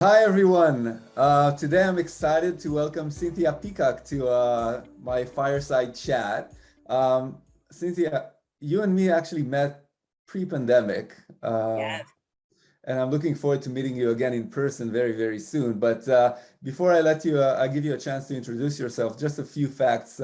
Hi everyone. Today I'm excited to welcome Cynthia Peacock to my fireside chat. Um, Cynthia, you and me actually met pre-pandemic, Yes. and I'm looking forward to meeting you again in person very, very soon. But before I give you a chance to introduce yourself, just a few facts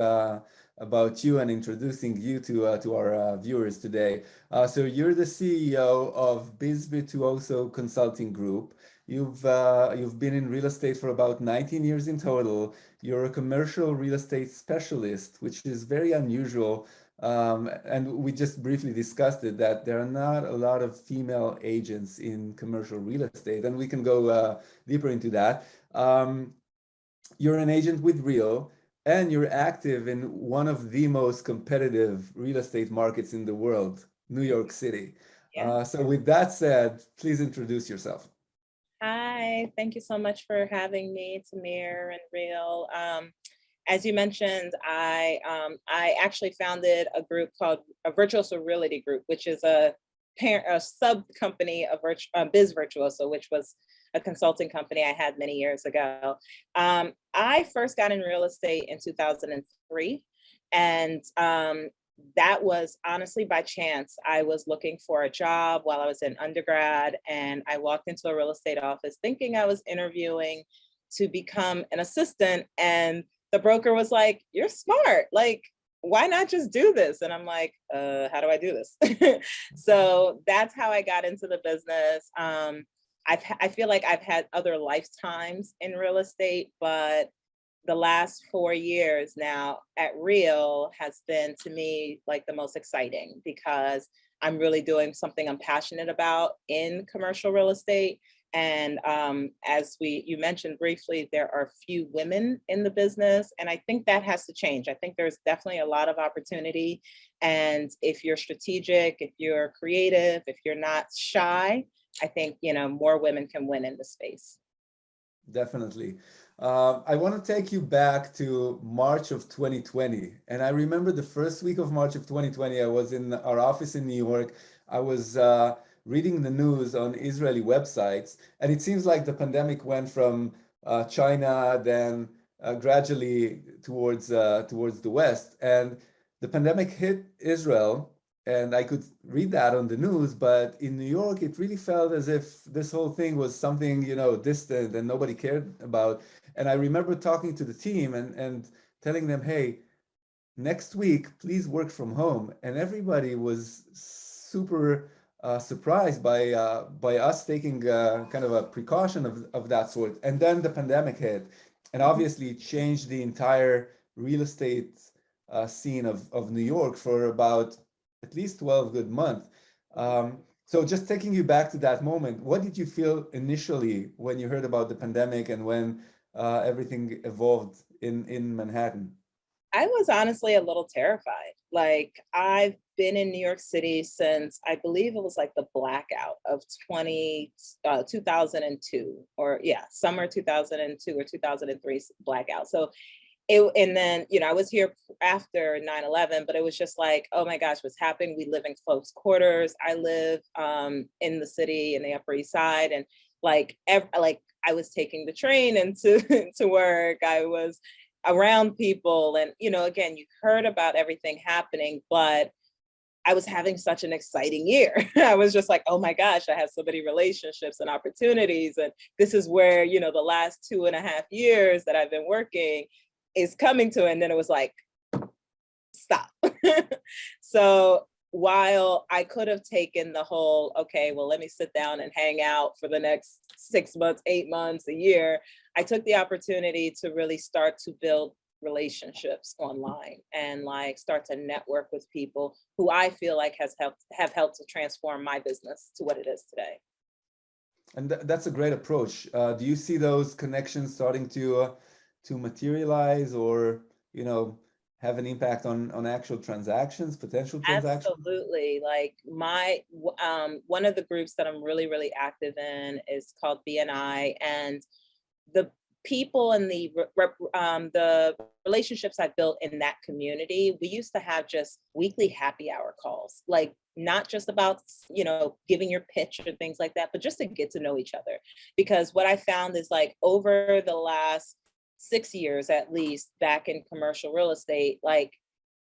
about you and introducing you to our viewers today. So you're the CEO of Biz Virtuoso Consulting Group. You've been in real estate for about 19 years in total. You're a commercial real estate specialist, which is very unusual. And we just briefly discussed it, that there are not a lot of female agents in commercial real estate, and we can go deeper into that. Um, you're an agent with Real, and you're active in one of the most competitive real estate markets in the world, New York City. Yeah. So with that said, please introduce yourself. Hi. Thank you so much for having me, Tamir and Real. As you mentioned, I actually founded a group called a Virtuoso Realty Group, which is a sub company of Biz Virtuoso, which was a consulting company I had many years ago. I first got in real estate in 2003, and that was honestly by chance. I was looking for a job while I was in undergrad, and I walked into a real estate office thinking I was interviewing to become an assistant. And the broker was like, "You're smart. Like, why not just do this?" And I'm like, how do I do this? So that's how I got into the business. I feel like I've had other lifetimes in real estate, but the last 4 years now at Real has been to me like the most exciting because I'm really doing something I'm passionate about in commercial real estate. And as you mentioned briefly, there are few women in the business, and I think that has to change. I think there's definitely a lot of opportunity, and if you're strategic, if you're creative, if you're not shy, I think more women can win in the space. Definitely. I want to take you back to March of 2020. And I remember the first week of March of 2020, I was in our office in New York. I was reading the news on Israeli websites, and it seems like the pandemic went from China, then gradually towards the West. And the pandemic hit Israel, and I could read that on the news, but in New York, it really felt as if this whole thing was something, distant and nobody cared about. And I remember talking to the team and telling them, hey, next week, please work from home. And everybody was super surprised by us taking kind of a precaution of that sort. And then the pandemic hit, and obviously it changed the entire real estate scene of New York for about at least 12 good months. So just taking you back to that moment, what did you feel initially when you heard about the pandemic and when everything evolved in Manhattan? I was honestly a little terrified. Like, I've been in New York City since I believe it was like the blackout of 2002, or yeah, summer 2002 or 2003 blackout. So and then, I was here after 9/11, but it was just like, oh my gosh, what's happening? We live in close quarters. I live in the city in the Upper East Side, and like I was taking the train into to work. I was around people, and again, you heard about everything happening, but I was having such an exciting year. I was just like, oh my gosh, I have so many relationships and opportunities. And this is where, the last 2.5 years that I've been working is coming to. And then it was like, stop. So while I could have taken the whole, okay, well, let me sit down and hang out for the next 6 months, 8 months, a year, I took the opportunity to really start to build relationships online and like start to network with people who I feel like have helped to transform my business to what it is today. And that's a great approach. Do you see those connections starting to materialize or, have an impact on actual transactions, potential transactions? Absolutely. Like one of the groups that I'm really, really active in is called BNI. And the people and the relationships I built in that community, we used to have just weekly happy hour calls, like not just about, giving your pitch or things like that, but just to get to know each other. Because what I found is like over the last 6 years, at least back in commercial real estate, like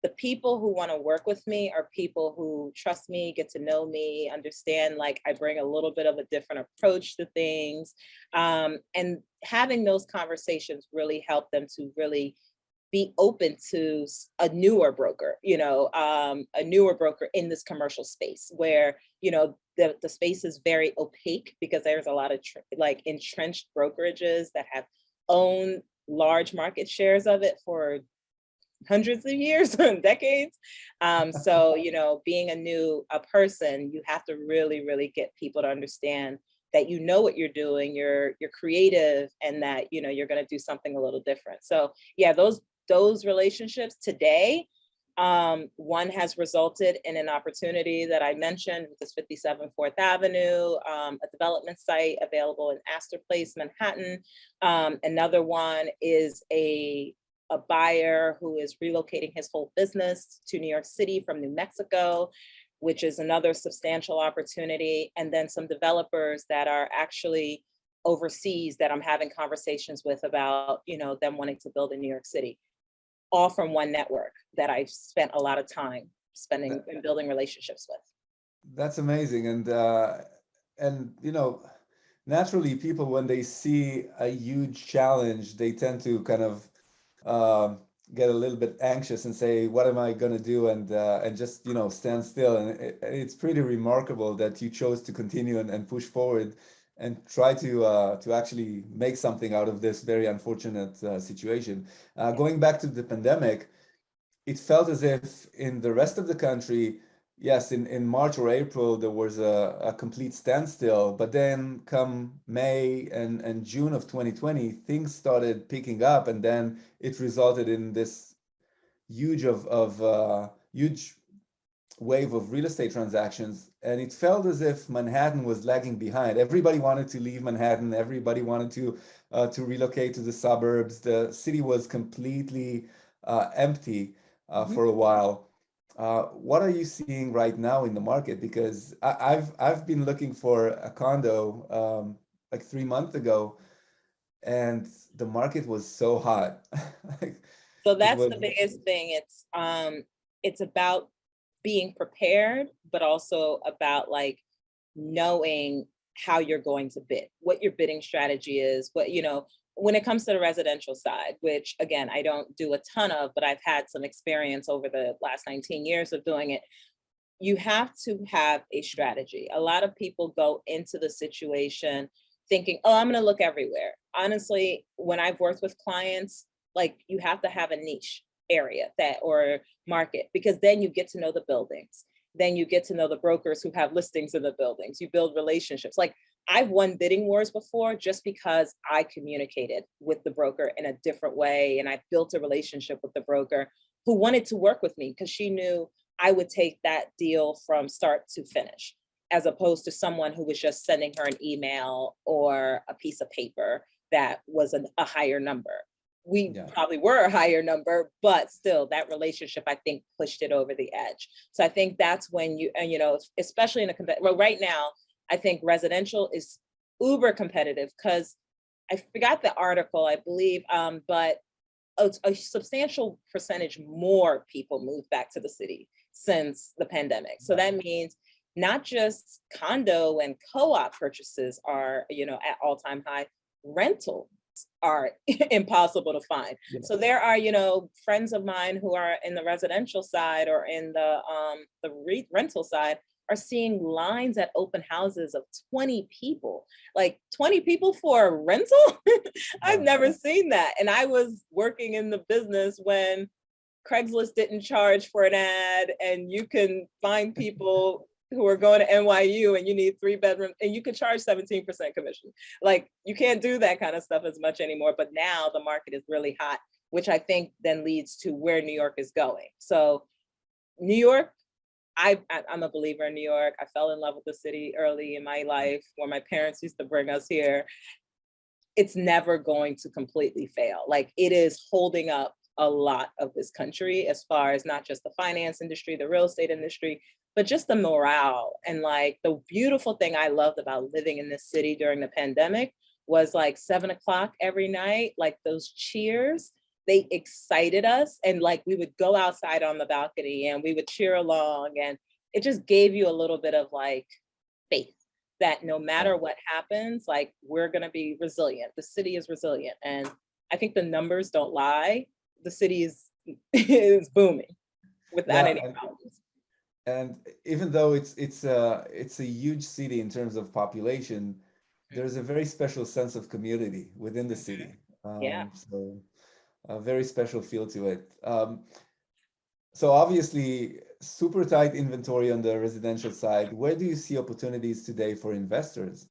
the people who want to work with me are people who trust me, get to know me, understand like I bring a little bit of a different approach to things. And having those conversations really help them to really be open to a newer broker, a newer broker in this commercial space where, the space is very opaque because there's a lot of like entrenched brokerages that have owned large market shares of it for hundreds of years and decades. So, being a person, you have to really, really get people to understand that you know what you're doing, you're creative, and that you're going to do something a little different. So yeah, those relationships today, one has resulted in an opportunity that I mentioned, with this 57 4th Avenue, a development site available in Astor Place, Manhattan. Another one is a buyer who is relocating his whole business to New York City from New Mexico, which is another substantial opportunity. And then some developers that are actually overseas that I'm having conversations with about, them wanting to build in New York City, all from one network that I've spent a lot of time spending and building relationships with. That's amazing. And naturally people, when they see a huge challenge, they tend to kind of get a little bit anxious and say, what am I going to do? And just, stand still. And it's pretty remarkable that you chose to continue and push forward and try to actually make something out of this very unfortunate situation. Going back to the pandemic, it felt as if in the rest of the country, yes, in March or April, there was a complete standstill. But then come May and June of 2020, things started picking up. And then it resulted in this huge wave of real estate transactions. And it felt as if Manhattan was lagging behind. Everybody wanted to leave Manhattan. Everybody wanted to relocate to the suburbs. The city was completely empty for a while. What are you seeing right now in the market? Because I've been looking for a condo like 3 months ago, and the market was so hot. Like, so that's the biggest thing. It's about being prepared, but also about like knowing how you're going to bid, what your bidding strategy is, when it comes to the residential side, which again, I don't do a ton of, but I've had some experience over the last 19 years of doing it. You have to have a strategy. A lot of people go into the situation thinking, oh, I'm going to look everywhere. Honestly, when I've worked with clients, like you have to have a niche area or market, because then you get to know the buildings. Then you get to know the brokers who have listings in the buildings. You build relationships. Like I've won bidding wars before just because I communicated with the broker in a different way. And I built a relationship with the broker who wanted to work with me because she knew I would take that deal from start to finish, as opposed to someone who was just sending her an email or a piece of paper that was a higher number. We probably were a higher number, but still that relationship, I think, pushed it over the edge. So I think that's when especially in right now, I think residential is uber competitive because I forgot the article, I believe, but a substantial percentage more people moved back to the city since the pandemic. So that means not just condo and co-op purchases are, at all-time high, rental are impossible to find. Yes. So there are, friends of mine who are in the residential side or in the rental side are seeing lines at open houses of 20 people, like 20 people for a rental. I've never seen that. And I was working in the business when Craigslist didn't charge for an ad, and you can find people who are going to NYU and you need 3 bedrooms and you could charge 17% commission. Like you can't do that kind of stuff as much anymore. But now the market is really hot, which I think then leads to where New York is going. So New York, I'm a believer in New York. I fell in love with the city early in my life, where my parents used to bring us here. it's never going to completely fail. Like, it is holding up a lot of this country as far as not just the finance industry, the real estate industry, but just the morale. And like, the beautiful thing I loved about living in this city during the pandemic was like 7 o'clock every night, like those cheers, they excited us. And like, we would go outside on the balcony and we would cheer along. And it just gave you a little bit of like faith that no matter what happens, like, we're going to be resilient. The city is resilient. And I think the numbers don't lie. The city is is booming without any problems. And even though it's a huge city in terms of population, there's a very special sense of community within the city. Yeah. So a very special feel to it. So obviously, super tight inventory on the residential side. Where do you see opportunities today for investors?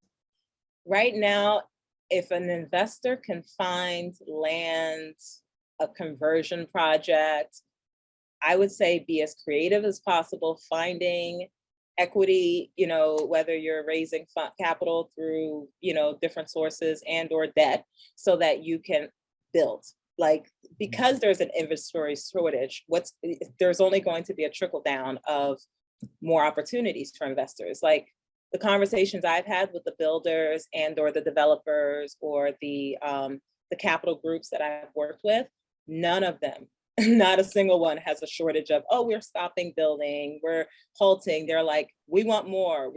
Right now, if an investor can find land, a conversion project, I would say be as creative as possible, finding equity, whether you're raising capital through, different sources and or debt, so that you can build. Like, because there's an inventory shortage, there's only going to be a trickle down of more opportunities for investors. Like, the conversations I've had with the builders and or the developers or the capital groups that I've worked with, none of them, not a single one, has a shortage of, oh, we're stopping building, we're halting. They're like, we want more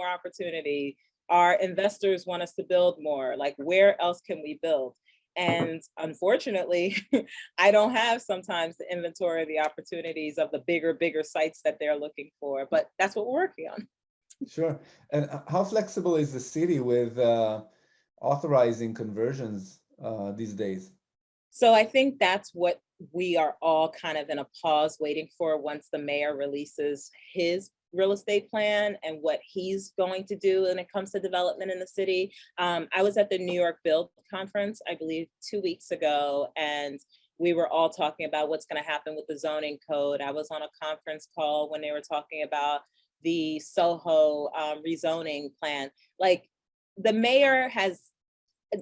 opportunity. Our investors want us to build more. Like, where else can we build? And unfortunately, I don't have sometimes the inventory of the opportunities of the bigger sites that they're looking for, but that's what we're working on. Sure. And how flexible is the city with authorizing conversions these days? So I think that's what we are all kind of in a pause waiting for once the mayor releases his real estate plan and what he's going to do when it comes to development in the city. I was at the New York Build conference, I believe 2 weeks ago, and we were all talking about what's going to happen with the zoning code. I was on a conference call when they were talking about the Soho rezoning plan. Like, the mayor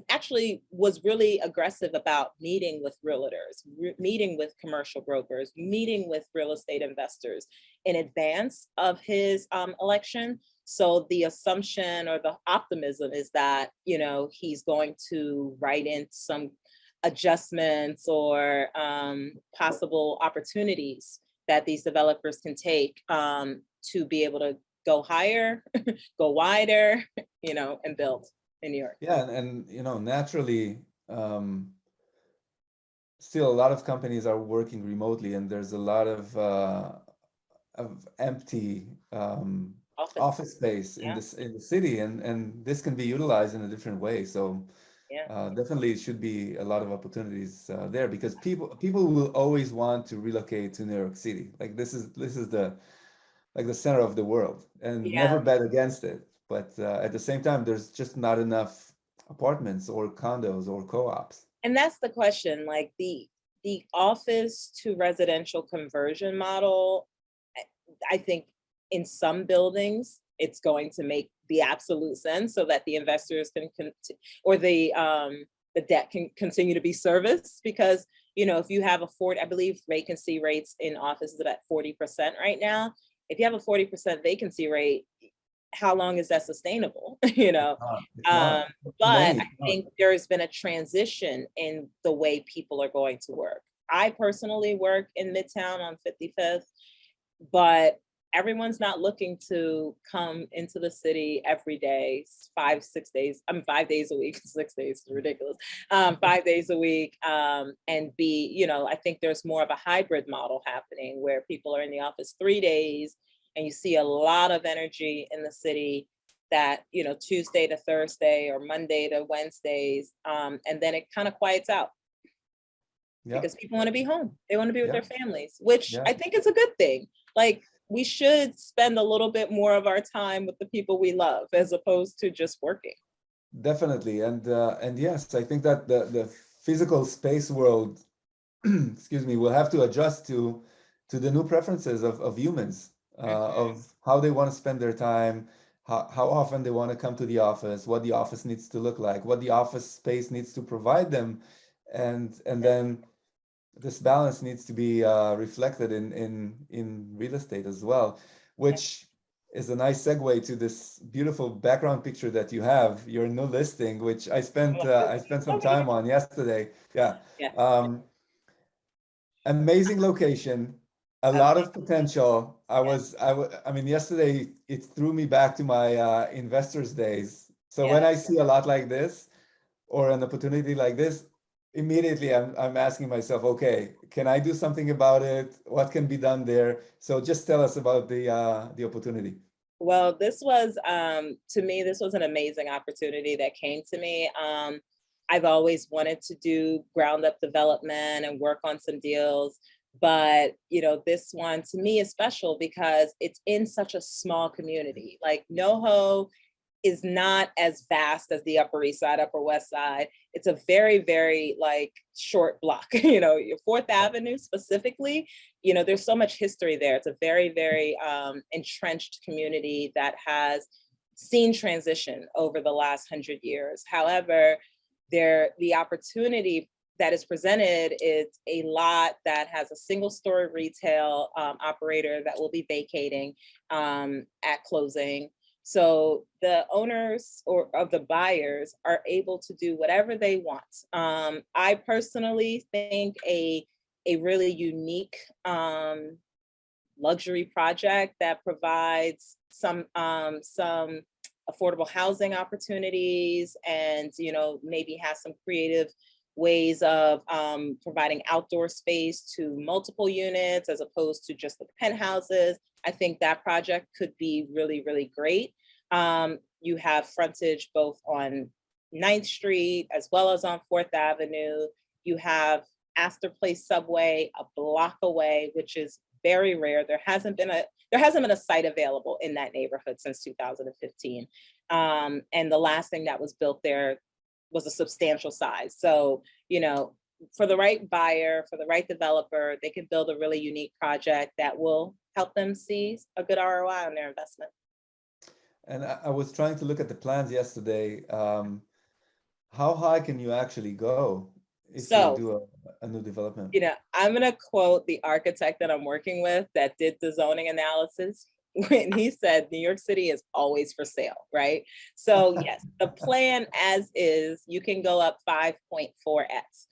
actually was really aggressive about meeting with realtors, meeting with commercial brokers, meeting with real estate investors in advance of his election. So the assumption or the optimism is that, he's going to write in some adjustments or possible opportunities that these developers can take to be able to go higher, go wider, and build in New York. Yeah, and naturally, still a lot of companies are working remotely, and there's a lot of empty office space in the city, and this can be utilized in a different way. So definitely it should be a lot of opportunities there, because people will always want to relocate to New York City. Like, this is the center of the world, and never bet against it. But at the same time, there's just not enough apartments or condos or co-ops. And that's the question, like the office to residential conversion model, I think in some buildings, it's going to make the absolute sense so that the investors can, or the debt can continue to be serviced. Because, if you have I believe vacancy rates in offices about 40% right now. If you have a 40% vacancy rate, how long is that sustainable? But I think there's been a transition in the way people are going to work. I personally work in Midtown on 55th, but everyone's not looking to come into the city every day, 5 days a week, 6 days is ridiculous, 5 days a week, and be, I think there's more of a hybrid model happening where people are in the office 3 days, and you see a lot of energy in the city that, Tuesday to Thursday or Monday to Wednesdays, and then it kind of quiets out. Because people want to be home. They want to be with their families, which I think is a good thing. Like, we should spend a little bit more of our time with the people we love as opposed to just working. Definitely. And yes, I think that the physical space world, excuse me, will have to adjust to the new preferences of humans, of how they want to spend their time, how often they want to come to the office, what the office needs to look like, what the office space needs to provide them, and then this balance needs to be reflected in real estate as well, which is a nice segue to this beautiful background picture that you have, your new listing, which I spent some time on yesterday. Yeah. Yeah. Um, Amazing location, a lot of potential. I mean, yesterday it threw me back to my investors days. So when Yeah. I see a lot like this or an opportunity like this, immediately I'm asking myself, okay, can I do something about it? What can be done there? So just tell us about the opportunity. Well, this was, to me, this was an amazing opportunity that came to me. I've always wanted to do ground up development and work on some deals. But, this one to me is special because it's in such a small community. Like NoHo is not as vast as the Upper East Side, Upper West Side. It's a very, very like short block, your Fourth Avenue specifically, there's so much history there. It's a very, very entrenched community that has seen transition over the last 100 years. However, the opportunity that is presented is a lot that has a single story retail operator that will be vacating at closing. So the owners or of the buyers are able to do whatever they want. I personally think a really unique luxury project that provides some affordable housing opportunities, and maybe has some creative ways of providing outdoor space to multiple units as opposed to just the penthouses. I think that project could be really, really great. You have frontage both on 9th Street as well as on 4th Avenue. You have Astor Place subway a block away, which is very rare. There hasn't been a site available in that neighborhood since 2015. And the last thing that was built there was a substantial size. So, for the right buyer, for the right developer, they can build a really unique project that will help them see a good ROI on their investment. And I was trying to look at the plans yesterday. How high can you actually go if you So, do a new development? I'm going to quote the architect that I'm working with that did the zoning analysis when he said New York City is always for sale, right? So yes, the plan as is, you can go up 5.4x,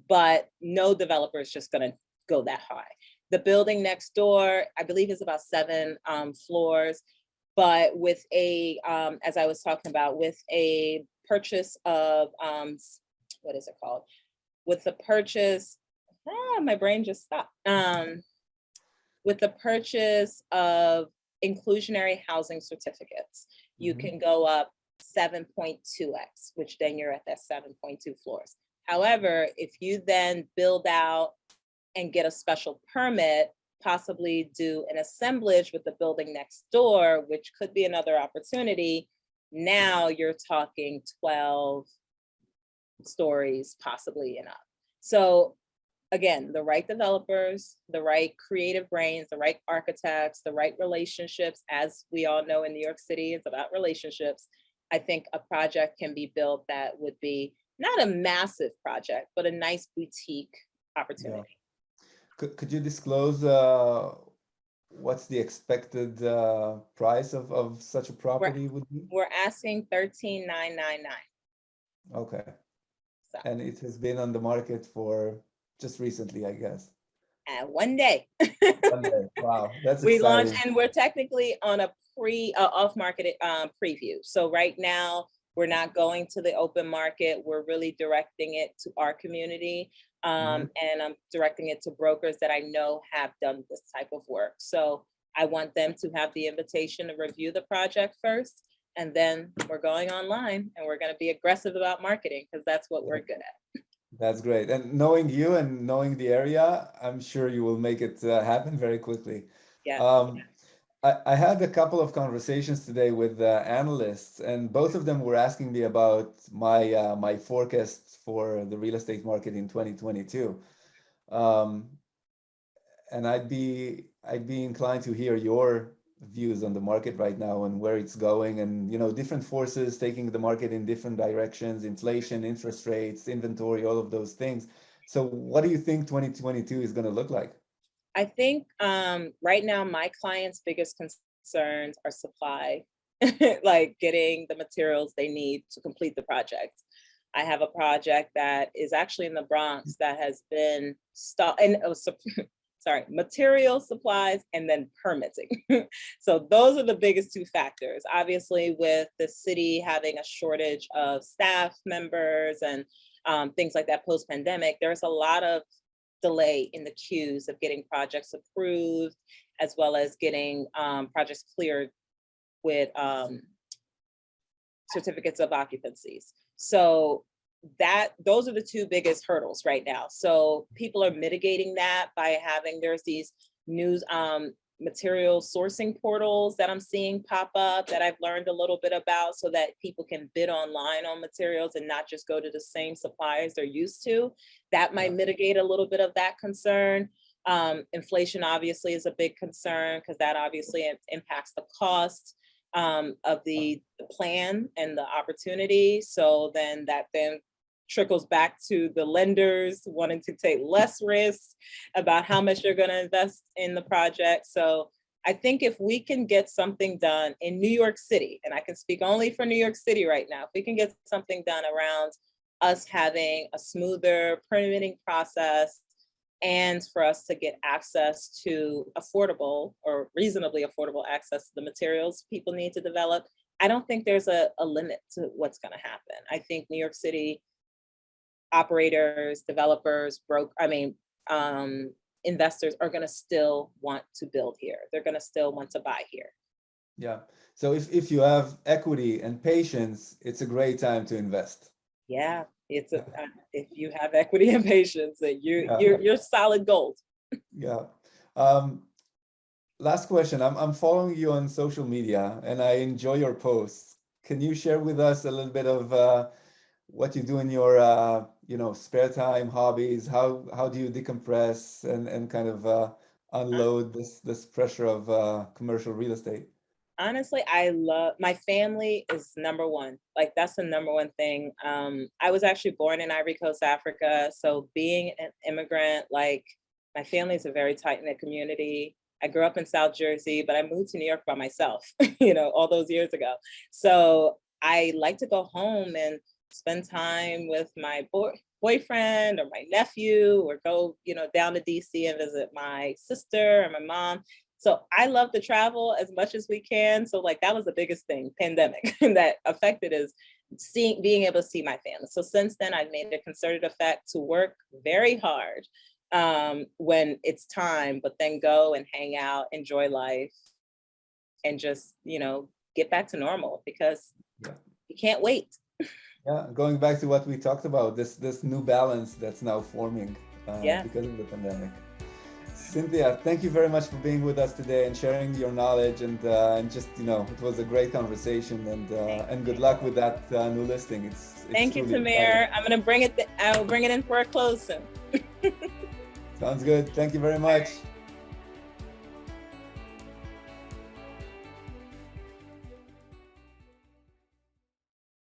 but no developer is just going to go that high. The building next door, I believe, is about 7 floors, but with as I was talking about, with a purchase of, what is it called? With the purchase, my brain just stopped. With the purchase of inclusionary housing certificates, you can go up 7.2x, which then you're at that 7.2 floors. However, if you then build out and get a special permit, possibly do an assemblage with the building next door, which could be another opportunity, now you're talking 12 stories possibly and up. So again, the right developers, the right creative brains, the right architects, the right relationships. As we all know in New York City, it's about relationships. I think a project can be built that would be not a massive project, but a nice boutique opportunity. Yeah. Could you disclose what's the expected price of such a property would be? We're asking 13,999. Okay. So, And it has been on the market for just recently, I guess. and one day. One day. Wow, that's We exciting. launched, and we're technically on a off-market preview. So right now, we're not going to the open market. We're really directing it to our community. And I'm directing it to brokers that I know have done this type of work. So I want them to have the invitation to review the project first, and then we're going online and we're going to be aggressive about marketing because that's what we're good at. That's great. And knowing you and knowing the area, I'm sure you will make it happen very quickly. Yeah. I had a couple of conversations today with analysts, and both of them were asking me about my forecast for the real estate market in 2022. And I'd be inclined to hear your views on the market right now and where it's going, and different forces taking the market in different directions, inflation, interest rates, inventory, all of those things. So what do you think 2022 is going to look like? I think right now my clients' biggest concerns are supply, like getting the materials they need to complete the project. I have a project that is actually in the Bronx that has been stopped, and sorry, material supplies and then permitting. So those are the biggest two factors. Obviously, with the city having a shortage of staff members and things like that post-pandemic, there's a lot of delay in the queues of getting projects approved, as well as getting projects cleared with certificates of occupancies. So those are the two biggest hurdles right now. So people are mitigating that by there's these news material sourcing portals that I'm seeing pop up that I've learned a little bit about, so that people can bid online on materials and not just go to the same suppliers they're used to. That might mitigate a little bit of that concern. Inflation obviously is a big concern, because that obviously impacts the cost of the plan and the opportunity. So then that trickles back to the lenders wanting to take less risk about how much you're going to invest in the project. So I think if we can get something done in New York City, and I can speak only for New York City right now, if we can get something done around us having a smoother permitting process, and for us to get access to affordable or reasonably affordable access to the materials people need to develop, I don't think there's a limit to what's going to happen. I think New York City operators, developers, investors are going to still want to build here. They're going to still want to buy here. Yeah. So if you have equity and patience, it's a great time to invest. Yeah, it's if you have equity and patience, that you're solid gold. Yeah. Last question. I'm following you on social media and I enjoy your posts. Can you share with us a little bit of what you do in your spare time, hobbies? How do you decompress and kind of unload this pressure of commercial real estate? Honestly, my family is number one. Like, that's the number one thing. I was actually born in Ivory Coast, Africa. So being an immigrant, like, my family is a very tight-knit community. I grew up in South Jersey, but I moved to New York by myself, all those years ago. So I like to go home and spend time with my boyfriend or my nephew, or go, down to DC and visit my sister and my mom. So I love to travel as much as we can. So like, that was the biggest thing, pandemic, that affected, is being able to see my family. So since then, I've made a concerted effort to work very hard when it's time, but then go and hang out, enjoy life, and just, get back to normal, because you can't wait. Yeah, going back to what we talked about, this new balance that's now forming because of the pandemic. Cynthia, thank you very much for being with us today and sharing your knowledge, and just it was a great conversation, and good luck with that new listing. It's Thank you, Tamir. I'm gonna bring it. I'll bring it in for a close soon. Sounds good. Thank you very much.